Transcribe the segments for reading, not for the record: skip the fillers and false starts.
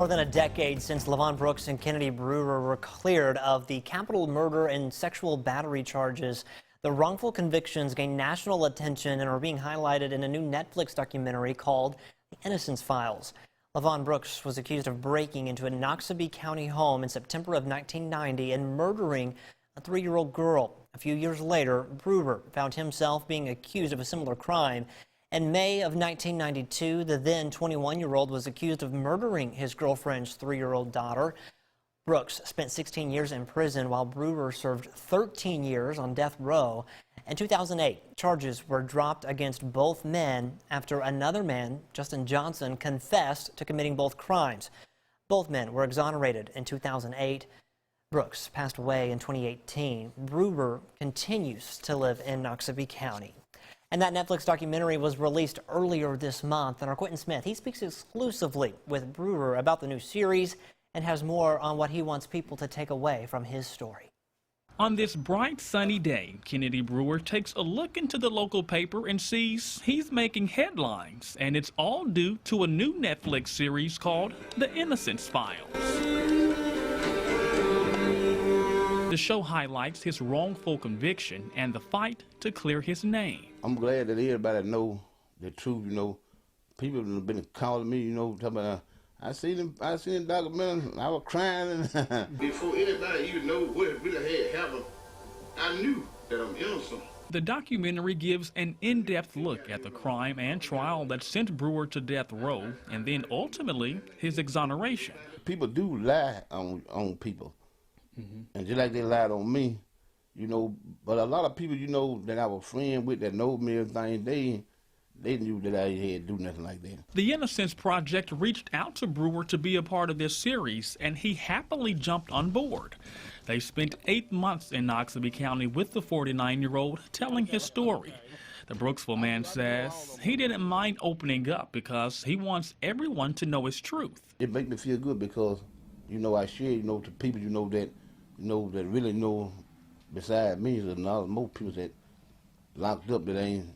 More than a decade since Levon Brooks and Kennedy Brewer were cleared of the capital murder and sexual battery charges, the wrongful convictions gained national attention and are being highlighted in a new Netflix documentary called The Innocence Files. Levon Brooks was accused of breaking into a Noxubee County home in September of 1990 and murdering a 3-year-old girl. A few years later, Brewer found himself being accused of a similar crime. In May of 1992, the then 21-year-old was accused of murdering his girlfriend's 3-year-old daughter. Brooks spent 16 years in prison while Brewer served 13 years on death row. In 2008, charges were dropped against both men after another man, Justin Johnson, confessed to committing both crimes. Both men were exonerated in 2008. Brooks passed away in 2018. Brewer continues to live in Noxubee County. And that Netflix documentary was released earlier this month. And our Quentin Smith, he speaks exclusively with Brewer about the new series and has more on what he wants people to take away from his story. On this bright, sunny day, Kennedy Brewer takes a look into the local paper and sees he's making headlines. And it's all due to a new Netflix series called The Innocence Files. The show highlights his wrongful conviction and the fight to clear his name. I'm glad that everybody know the truth. People have been calling me, talking about, I seen the documentary, I was crying. Before anybody even know what really had happened, I knew that I'm innocent. The documentary gives an in-depth look at the crime and trial that sent Brewer to death row, and then ultimately his exoneration. People do lie on people. And just like they lied on me, but a lot of people, that I was friends with that know me and everything, they knew that I had do nothing like that. The Innocence Project reached out to Brewer to be a part of this series, and he happily jumped on board. They spent 8 months in Noxubee County with the 49-year-old telling his story. The Brooksville man says he didn't mind opening up because he wants everyone to know his truth. It makes me feel good because, I share, to people, that really know beside me, there's most people that locked up that ain't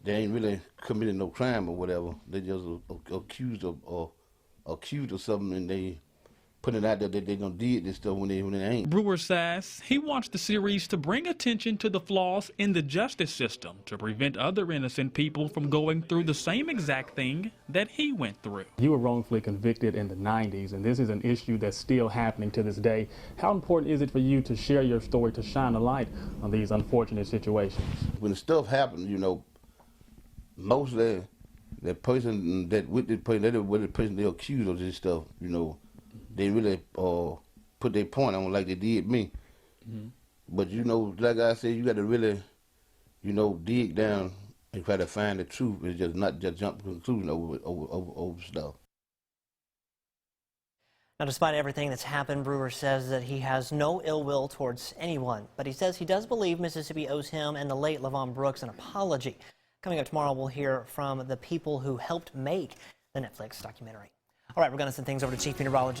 really committed no crime or whatever. They just accused of something, and they put it out there that they done did this stuff when they ain't. Brewer says he wants the series to bring attention to the flaws in the justice system to prevent other innocent people from going through the same exact thing that he went through. You were wrongfully convicted in the 90s, and this is an issue that's still happening to this day. How important is it for you to share your story, to shine a light on these unfortunate situations? When the stuff happened, mostly the person that with the person they accused of this stuff, they really put their point on like they did me. But like I said, you got to really, dig down and try to find the truth. It's just not just jump to conclusion over stuff. Now, despite everything that's happened, Brewer says that he has no ill will towards anyone. But he says he does believe Mississippi owes him and the late Levon Brooks an apology. Coming up tomorrow, we'll hear from the people who helped make the Netflix documentary. All right, we're going to send things over to Chief Meteorologist